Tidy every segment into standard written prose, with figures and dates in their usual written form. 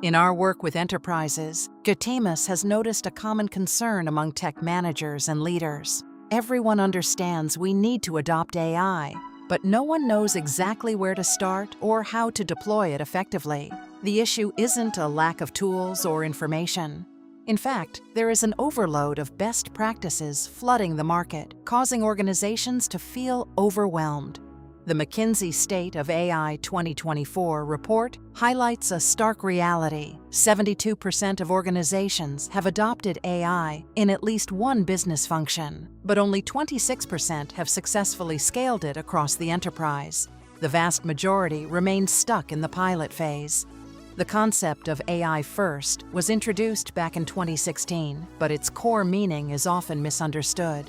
In our work with enterprises, Gtemas has noticed a common concern among tech managers and leaders. Everyone understands we need to adopt AI, but no one knows exactly where to start or how to deploy it effectively. The issue isn't a lack of tools or information. In fact, there is an overload of best practices flooding the market, causing organizations to feel overwhelmed. The McKinsey State of AI 2024 report highlights a stark reality. 72% of organizations have adopted AI in at least one business function, but only 26% have successfully scaled it across the enterprise. The vast majority remain stuck in the pilot phase. The concept of AI first was introduced back in 2016, but its core meaning is often misunderstood.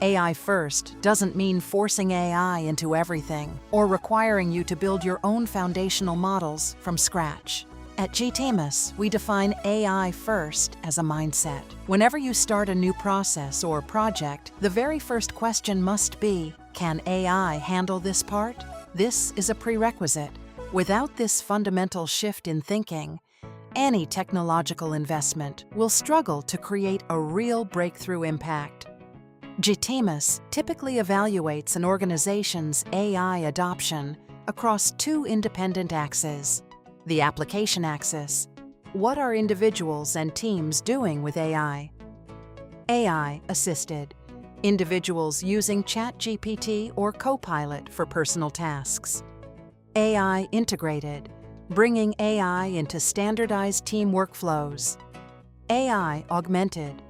AI first doesn't mean forcing AI into everything or requiring you to build your own foundational models from scratch. At Gtemas, we define AI first as a mindset. Whenever you start a new process or project, the very first question must be, can AI handle this part? This is a prerequisite. Without this fundamental shift in thinking, any technological investment will struggle to create a real breakthrough impact. Gtemas typically evaluates an organization's AI adoption across two independent axes. The application axis: what are individuals and teams doing with AI? AI assisted: individuals using ChatGPT or Copilot for personal tasks. AI integrated: bringing AI into standardized team workflows. AI augmented: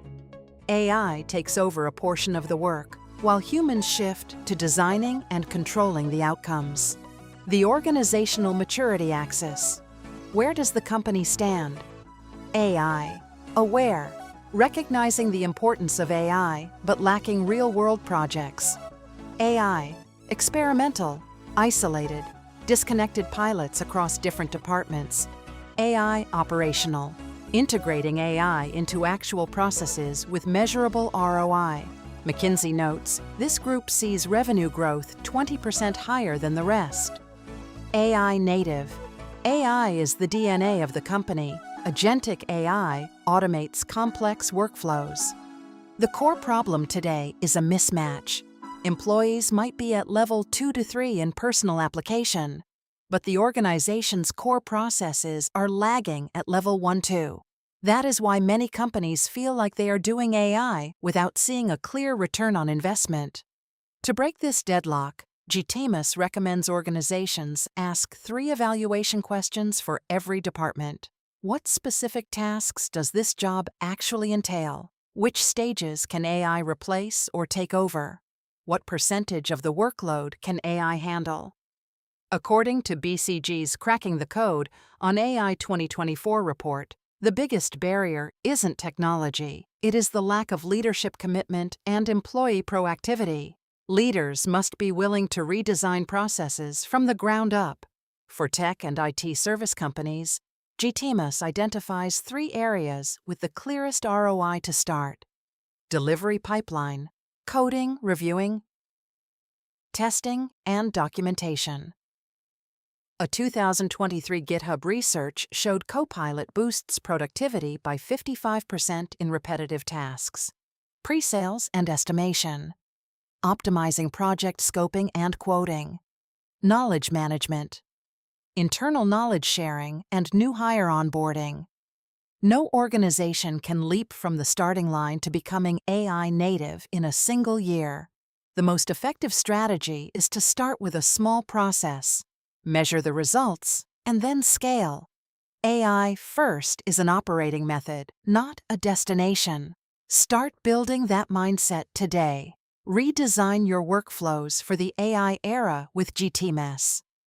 AI takes over a portion of the work, while humans shift to designing and controlling the outcomes. The organizational maturity axis: where does the company stand? AI aware: recognizing the importance of AI but lacking real-world projects. AI experimental: isolated, disconnected pilots across different departments. AI operational: integrating AI into actual processes with measurable ROI. McKinsey notes, this group sees revenue growth 20% higher than the rest. AI native: AI is the DNA of the company. Agentic AI automates complex workflows. The core problem today is a mismatch. Employees might be at level 2 to 3 in personal application, but the organization's core processes are lagging at level 1-2. That is why many companies feel like they are doing AI without seeing a clear return on investment. To break this deadlock, Gtemas recommends organizations ask 3 evaluation questions for every department. What specific tasks does this job actually entail? Which stages can AI replace or take over? What percentage of the workload can AI handle? According to BCG's Cracking the Code on AI 2024 report, the biggest barrier isn't technology. It is the lack of leadership commitment and employee proactivity. Leaders must be willing to redesign processes from the ground up. For tech and IT service companies, Gtemas identifies 3 areas with the clearest ROI to start: delivery pipeline, coding, reviewing, testing, and documentation. A 2023 GitHub research showed Copilot boosts productivity by 55% in repetitive tasks, pre-sales and estimation, optimizing project scoping and quoting, knowledge management, internal knowledge sharing, and new hire onboarding. No organization can leap from the starting line to becoming AI native in a single year. The most effective strategy is to start with a small process, measure the results, and then scale. AI first is an operating method, not a destination. Start building that mindset today. Redesign your workflows for the AI era with Gtemas.